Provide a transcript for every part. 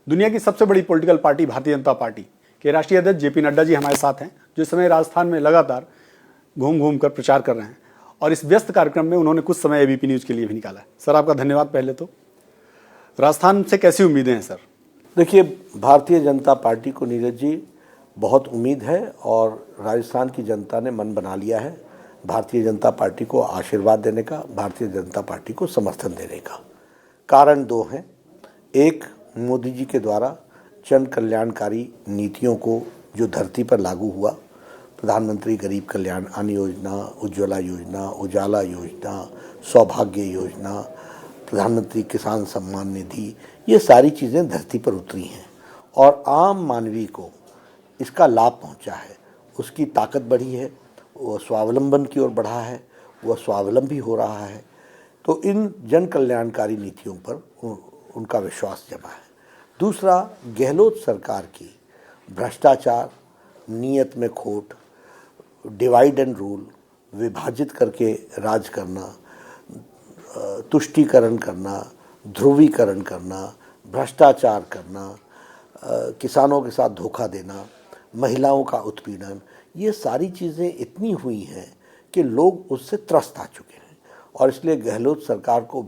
दुनिया की सबसे बड़ी political party Bharatiya Janata party के राष्ट्रीय अध्यक्ष जेपी नड्डा जी हमारे साथ हैं, जो इस समय राजस्थान में लगातार घूम घूम कर प्रचार कर रहे हैं और इस व्यस्त कार्यक्रम में उन्होंने कुछ समय एबीपी न्यूज़ के लिए भी निकाला है। सर, आपका धन्यवाद। पहले तो राजस्थान से कैसी उम्मीदें हैं सर? देखिए, भारतीय जनता पार्टी को नीरज जी बहुत उम्मीद है और राजस्थान की जनता ने मन बना लिया है भारतीय जनता पार्टी को आशीर्वाद देने का, भारतीय जनता पार्टी को समर्थन देने का। कारण दो हैं। एक, मोदी जी के द्वारा जन कल्याणकारी नीतियों को जो धरती पर लागू हुआ, प्रधानमंत्री गरीब कल्याण अन्न योजना, उज्ज्वला योजना, उजाला योजना, सौभाग्य योजना, प्रधानमंत्री किसान सम्मान निधि, ये सारी चीज़ें धरती पर उतरी हैं और आम मानवी को इसका लाभ पहुंचा है। उसकी ताकत बढ़ी है, वो स्वावलंबन की ओर बढ़ा है, वह स्वावलंबी हो रहा है। तो इन जन कल्याणकारी नीतियों पर उनका विश्वास जमा है। दूसरा, गहलोत सरकार की भ्रष्टाचार, नीयत में खोट, डिवाइड एंड रूल, विभाजित करके राज करना, तुष्टीकरण करना, ध्रुवीकरण करना, भ्रष्टाचार करना, किसानों के साथ धोखा देना, महिलाओं का उत्पीड़न, ये सारी चीज़ें इतनी हुई हैं कि लोग उससे त्रस्त आ चुके हैं और इसलिए गहलोत सरकार को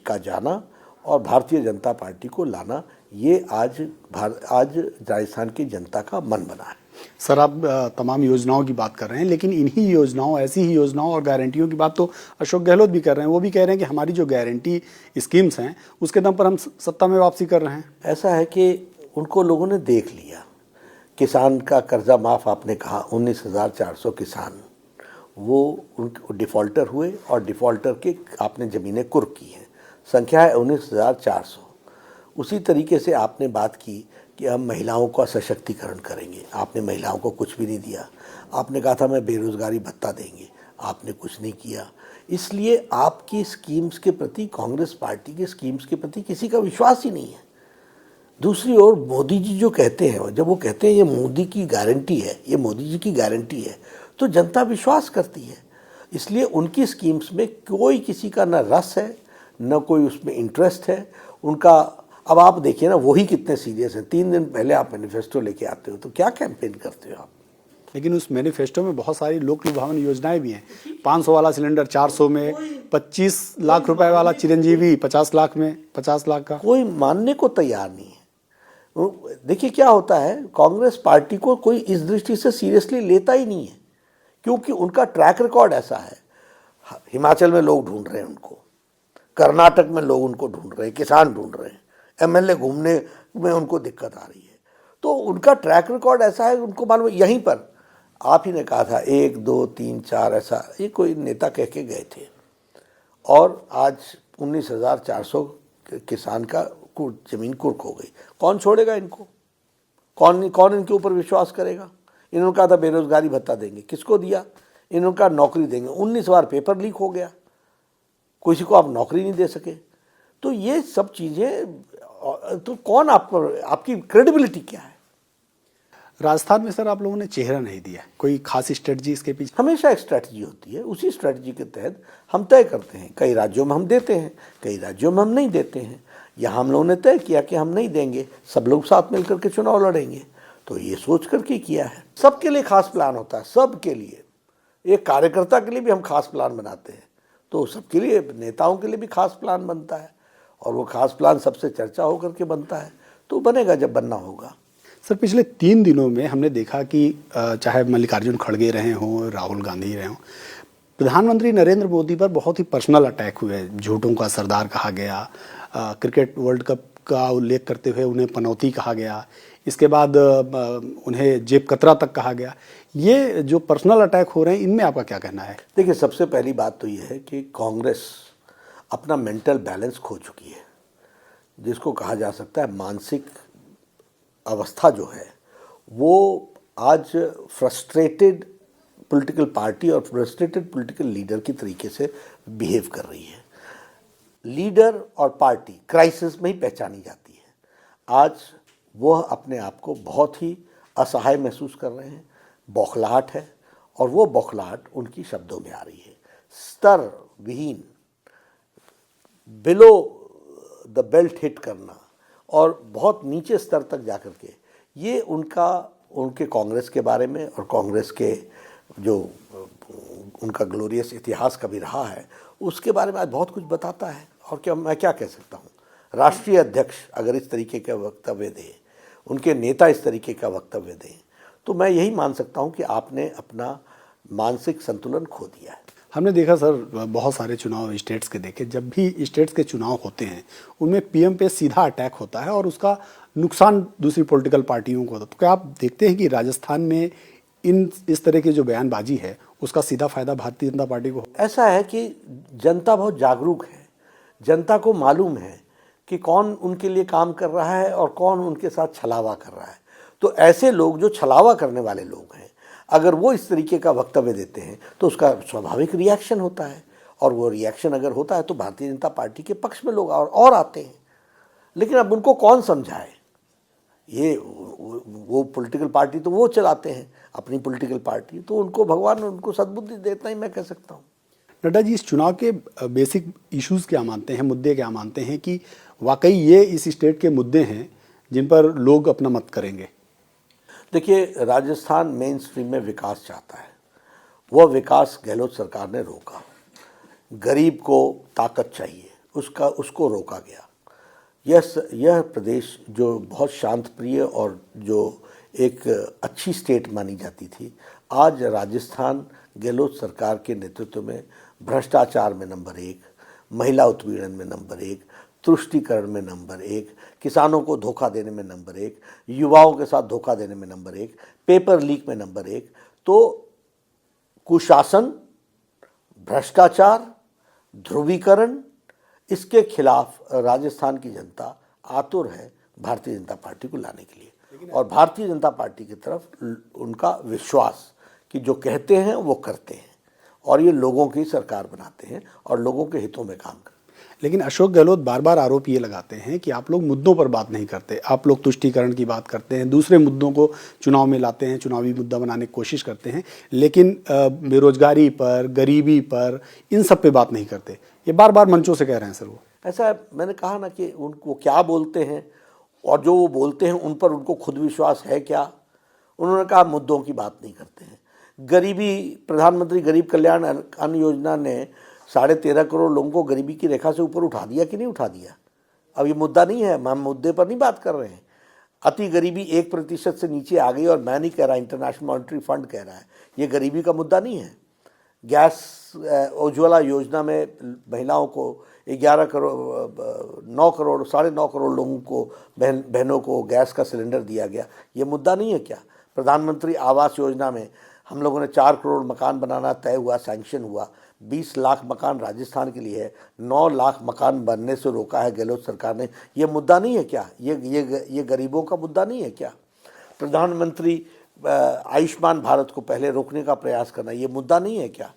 का जाना और भारतीय जनता पार्टी को लाना, ये आज राजस्थान की जनता का मन बना है। सर, आप तमाम योजनाओं की बात कर रहे हैं, लेकिन इन्हीं योजनाओं, ऐसी ही योजनाओं और गारंटियों की बात तो अशोक गहलोत भी कर रहे हैं। वो भी कह रहे हैं कि हमारी जो गारंटी स्कीम्स हैं उसके दम पर हम सत्ता में वापसी कर रहे हैं। ऐसा है कि उनको लोगों ने देख लिया। किसान का कर्जा माफ़ आपने कहा, 19,400 किसान वो उनके डिफ़ॉल्टर हुए और डिफ़ॉल्टर के आपने ज़मीनें कुर्क की हैं। संख्या है 19,400। उसी तरीके से आपने बात की कि हम महिलाओं का सशक्तिकरण करेंगे, आपने महिलाओं को कुछ भी नहीं दिया। आपने कहा था मैं बेरोज़गारी भत्ता देंगे, आपने कुछ नहीं किया। इसलिए आपकी स्कीम्स के प्रति, कांग्रेस पार्टी के स्कीम्स के प्रति किसी का विश्वास ही नहीं है। दूसरी ओर मोदी जी जो कहते हैं, जब वो कहते हैं ये मोदी की गारंटी है, ये मोदी जी की गारंटी है, तो जनता विश्वास करती है। इसलिए उनकी स्कीम्स में कोई किसी का न रस है, न कोई उसमें इंटरेस्ट है उनका। अब आप देखिए ना, वही कितने सीरियस हैं। 3 दिन पहले आप मैनिफेस्टो लेके आते हो तो क्या कैंपेन करते हो आप? लेकिन उस मैनिफेस्टो में बहुत सारी लोक लुभावन योजनाएं भी हैं। 500 वाला सिलेंडर 400 में, 25 लाख रुपए वाला चिरंजीवी 50 लाख में, 50 लाख का। कोई मानने को तैयार नहीं है। देखिए क्या होता है, कांग्रेस पार्टी को कोई इस दृष्टि से सीरियसली लेता ही नहीं है क्योंकि उनका ट्रैक रिकॉर्ड ऐसा है। हिमाचल में लोग ढूंढ रहे हैं उनको, कर्नाटक में लोग उनको ढूंढ रहे हैं, किसान ढूंढ रहे हैं, एमएलए घूमने में उनको दिक्कत आ रही है। तो उनका ट्रैक रिकॉर्ड ऐसा है, उनको मालूम। यहीं पर आप ही ने कहा था 1 2 3 4 ऐसा ये कोई नेता कह के गए थे और आज 19,400 किसान का जमीन कुर्क हो गई। कौन छोड़ेगा इनको? कौन इनके ऊपर विश्वास करेगा? इन्होंने कहा था बेरोजगारी भत्ता देंगे, किसको दिया? इन्होंने कहा नौकरी देंगे, 19 बार पेपर लीक हो गया, किसी को आप नौकरी नहीं दे सके। तो ये सब चीज़ें, तो कौन आपकी क्रेडिबिलिटी क्या है? राजस्थान में सर आप लोगों ने चेहरा नहीं दिया, कोई खास स्ट्रेटजी इसके पीछे? हमेशा एक स्ट्रेटजी होती है, उसी स्ट्रेटजी के तहत हम तय करते हैं। कई राज्यों में हम देते हैं, कई राज्यों में हम नहीं देते हैं। यहाँ हम लोगों ने तय किया कि हम नहीं देंगे, सब लोग साथ मिलकर के चुनाव लड़ेंगे, तो ये सोच करके किया है। सबके लिए खास प्लान होता है, सबके लिए। एक कार्यकर्ता के लिए भी हम खास प्लान बनाते हैं, तो सबके लिए, नेताओं के लिए भी खास प्लान बनता है और वो खास प्लान सबसे चर्चा होकर के बनता है, तो बनेगा जब बनना होगा। सर, पिछले 3 दिनों में हमने देखा कि चाहे मल्लिकार्जुन खड़गे रहे हों, राहुल गांधी रहे हों, प्रधानमंत्री नरेंद्र मोदी पर बहुत ही पर्सनल अटैक हुए। झूठों का सरदार कहा गया, क्रिकेट वर्ल्ड कप का उल्लेख करते हुए उन्हें पनौती कहा गया, इसके बाद उन्हें जेब कतरा तक कहा गया। ये जो पर्सनल अटैक हो रहे हैं, इनमें आपका क्या कहना है? देखिए, सबसे पहली बात तो ये है कि कांग्रेस अपना मेंटल बैलेंस खो चुकी है, जिसको कहा जा सकता है मानसिक अवस्था जो है वो आज फ्रस्ट्रेटेड पॉलिटिकल पार्टी और फ्रस्ट्रेटेड पॉलिटिकल लीडर की तरीके से बिहेव कर रही है। लीडर और पार्टी क्राइसिस में ही पहचानी जाती है। आज वह अपने आप को बहुत ही असहाय महसूस कर रहे हैं, बौखलाहट है और वो बौखलाहट उनकी शब्दों में आ रही है। स्तर विहीन, बिलो द बेल्ट हिट करना और बहुत नीचे स्तर तक जाकर के ये उनके कांग्रेस के बारे में और कांग्रेस के जो उनका ग्लोरियस इतिहास कभी रहा है उसके बारे में आज बहुत कुछ बताता है। और क्या मैं क्या कह सकता हूँ, राष्ट्रीय अध्यक्ष अगर इस तरीके का वक्तव्य दें, उनके नेता इस तरीके का वक्तव्य दें, तो मैं यही मान सकता हूँ कि आपने अपना मानसिक संतुलन खो दिया है। हमने देखा सर, बहुत सारे चुनाव स्टेट्स के देखे, जब भी स्टेट्स के चुनाव होते हैं उनमें पीएम पे सीधा अटैक होता है और उसका नुकसान दूसरी पॉलिटिकल पार्टियों को होता है। तो क्या आप देखते हैं कि राजस्थान में इस तरह की जो बयानबाजी है उसका सीधा फायदा भारतीय जनता पार्टी को? ऐसा है कि जनता बहुत जागरूक है, जनता को मालूम है कि कौन उनके लिए काम कर रहा है और कौन उनके साथ छलावा कर रहा है। तो ऐसे लोग जो छलावा करने वाले लोग हैं, अगर वो इस तरीके का वक्तव्य देते हैं तो उसका स्वाभाविक रिएक्शन होता है, और वो रिएक्शन अगर होता है तो भारतीय जनता पार्टी के पक्ष में लोग और आते हैं। लेकिन अब उनको कौन समझाए, ये वो पॉलिटिकल पार्टी तो वो चलाते हैं अपनी पॉलिटिकल पार्टी, तो उनको भगवान उनको सद्बुद्धि देता ही मैं कह सकता हूँ। नड्डा जी, इस चुनाव के बेसिक इश्यूज क्या मानते हैं, मुद्दे क्या मानते हैं कि वाकई ये इस स्टेट के मुद्दे हैं जिन पर लोग अपना मत करेंगे? देखिए, राजस्थान मेन स्ट्रीम में विकास चाहता है, वह विकास गहलोत सरकार ने रोका। गरीब को ताकत चाहिए, उसको रोका गया। यह प्रदेश जो बहुत शांत प्रिय और जो एक अच्छी स्टेट मानी जाती थी, आज राजस्थान गहलोत सरकार के नेतृत्व में भ्रष्टाचार में नंबर 1, महिला उत्पीड़न में नंबर 1, तुष्टीकरण में नंबर 1, किसानों को धोखा देने में नंबर 1, युवाओं के साथ धोखा देने में नंबर 1, पेपर लीक में नंबर 1। तो कुशासन, भ्रष्टाचार, ध्रुवीकरण, इसके खिलाफ राजस्थान की जनता आतुर है भारतीय जनता पार्टी को लाने के लिए, और भारतीय जनता पार्टी की तरफ उनका विश्वास कि जो कहते हैं वो करते हैं, और ये लोगों की सरकार बनाते हैं और लोगों के हितों में काम करते हैं। लेकिन अशोक गहलोत बार बार आरोप ये लगाते हैं कि आप लोग मुद्दों पर बात नहीं करते, आप लोग तुष्टीकरण की बात करते हैं, दूसरे मुद्दों को चुनाव में लाते हैं, चुनावी मुद्दा बनाने की कोशिश करते हैं, लेकिन बेरोजगारी पर, गरीबी पर, इन सब पे बात नहीं करते। ये बार बार मंचों से कह रहे हैं सर वो। ऐसा मैंने कहा ना कि उनको क्या बोलते हैं और जो वो बोलते हैं उन पर उनको खुद विश्वास है क्या? उन्होंने कहा मुद्दों की बात नहीं करते हैं। गरीबी, प्रधानमंत्री गरीब कल्याण अन्न योजना ने 13.5 करोड़ लोगों को गरीबी की रेखा से ऊपर उठा दिया कि नहीं उठा दिया? अब ये मुद्दा नहीं है, हम मुद्दे पर नहीं बात कर रहे हैं। अति गरीबी 1% से नीचे आ गई, और मैं नहीं कह रहा, इंटरनेशनल मॉनेटरी फंड कह रहा है, ये गरीबी का मुद्दा नहीं है। गैस उज्ज्वला योजना में महिलाओं को 9 करोड़ 9.5 करोड़ लोगों को बहनों को गैस का सिलेंडर दिया गया, ये मुद्दा नहीं है क्या? प्रधानमंत्री आवास योजना में हम लोगों ने 4 करोड़ मकान बनाना तय हुआ, सैंक्शन हुआ। 20 लाख मकान राजस्थान के लिए है, 9 लाख मकान बनने से रोका है गहलोत सरकार ने, ये मुद्दा नहीं है क्या? ये गरीबों का मुद्दा नहीं है क्या? प्रधानमंत्री आयुष्मान भारत को पहले रोकने का प्रयास करना, ये मुद्दा नहीं है क्या?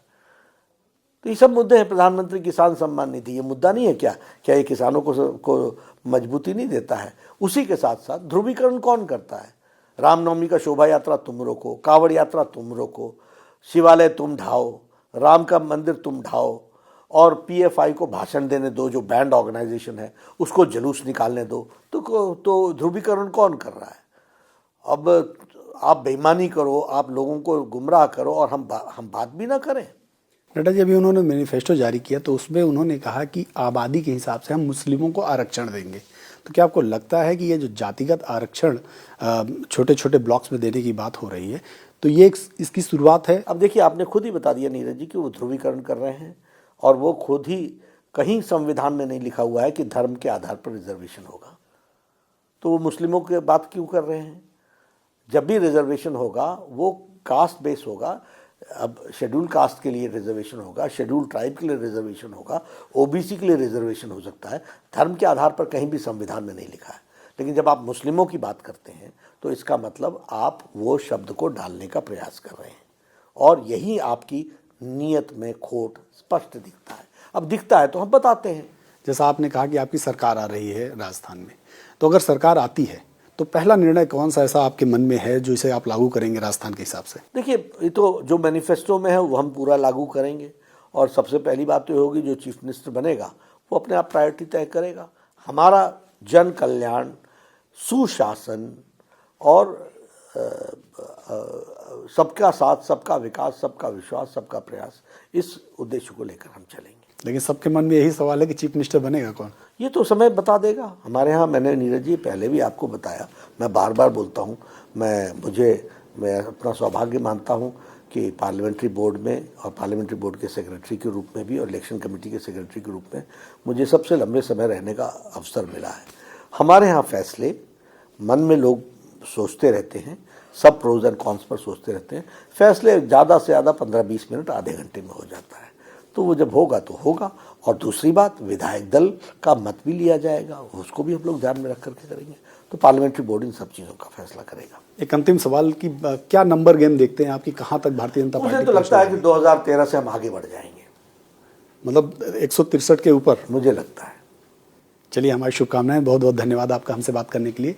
तो ये सब मुद्दे हैं। प्रधानमंत्री किसान सम्मान निधि, ये मुद्दा नहीं है क्या? क्या ये किसानों को मजबूती नहीं देता है? उसी के साथ साथ ध्रुवीकरण कौन करता है? रामनवमी का शोभा यात्रा तुम रोको, कांवड़ यात्रा तुम रोको, शिवालय तुम ढाओ, राम का मंदिर तुम ढाओ, और पीएफआई को भाषण देने दो, जो बैंड ऑर्गेनाइजेशन है उसको जुलूस निकालने दो। तो ध्रुवीकरण कौन कर रहा है? अब आप बेईमानी करो, आप लोगों को गुमराह करो, और हम बात भी ना करें। नड्डा जी, अभी उन्होंने मैनिफेस्टो जारी किया तो उसमें उन्होंने कहा कि आबादी के हिसाब से हम मुस्लिमों को आरक्षण देंगे। तो क्या आपको लगता है कि ये जो जातिगत आरक्षण छोटे छोटे ब्लॉक्स में देने की बात हो रही है, तो ये इसकी शुरुआत है? अब देखिए, आपने खुद ही बता दिया नीरज जी कि वो ध्रुवीकरण कर रहे हैं, और वो खुद ही, कहीं संविधान में नहीं लिखा हुआ है कि धर्म के आधार पर रिजर्वेशन होगा। तो वो मुस्लिमों की बात क्यों कर रहे हैं? जब भी रिजर्वेशन होगा वो कास्ट बेस होगा। अब शेड्यूल कास्ट के लिए रिजर्वेशन होगा, शेड्यूल ट्राइब के लिए रिजर्वेशन होगा, ओबीसी के लिए रिजर्वेशन हो सकता है। धर्म के आधार पर कहीं भी संविधान में नहीं लिखा है। लेकिन जब आप मुस्लिमों की बात करते हैं तो इसका मतलब आप वो शब्द को डालने का प्रयास कर रहे हैं, और यही आपकी नीयत में खोट स्पष्ट दिखता है। अब दिखता है तो हम बताते हैं। जैसा आपने कहा कि आपकी सरकार आ रही है राजस्थान में, तो अगर सरकार आती है तो पहला निर्णय कौन सा ऐसा आपके मन में है जो इसे आप लागू करेंगे राजस्थान के हिसाब से? देखिए, ये तो जो मैनिफेस्टो में है वो हम पूरा लागू करेंगे, और सबसे पहली बात तो ये होगी जो चीफ मिनिस्टर बनेगा वो अपने आप प्रायोरिटी तय करेगा। हमारा जन कल्याण, सुशासन और सबका साथ, सबका विकास, सबका विश्वास, सबका प्रयास, इस उद्देश्य को लेकर हम चलेंगे। लेकिन सबके मन में यही सवाल है कि चीफ मिनिस्टर बनेगा कौन? ये तो समय बता देगा। हमारे यहाँ, मैंने नीरज जी पहले भी आपको बताया, मैं बार बार बोलता हूँ, मैं अपना सौभाग्य मानता हूँ कि पार्लियामेंट्री बोर्ड में और पार्लियामेंट्री बोर्ड के सेक्रेटरी के रूप में भी और इलेक्शन कमेटी के सेक्रेटरी के रूप में मुझे सबसे लंबे समय रहने का अवसर मिला है। हमारे यहाँ फैसले मन में लोग सोचते रहते हैं, सब प्रोज एंड कॉन्स पर सोचते रहते हैं, फैसले ज़्यादा से ज़्यादा 15-20 मिनट, आधे घंटे में हो जाता है। तो वो जब होगा तो होगा। और दूसरी बात, विधायक दल का मत भी लिया जाएगा, उसको भी हम लोग ध्यान में रख करके करेंगे। तो पार्लियामेंट्री बोर्ड इन सब चीज़ों का फैसला करेगा। एक अंतिम सवाल की क्या नंबर गेम देखते हैं आपकी, कहाँ तक भारतीय जनता पार्टी? मुझे तो लगता है कि 2013 से हम आगे बढ़ जाएंगे, मतलब 163 के ऊपर मुझे लगता है। चलिए, हमारी शुभकामनाएं। बहुत बहुत धन्यवाद आपका हमसे बात करने के लिए।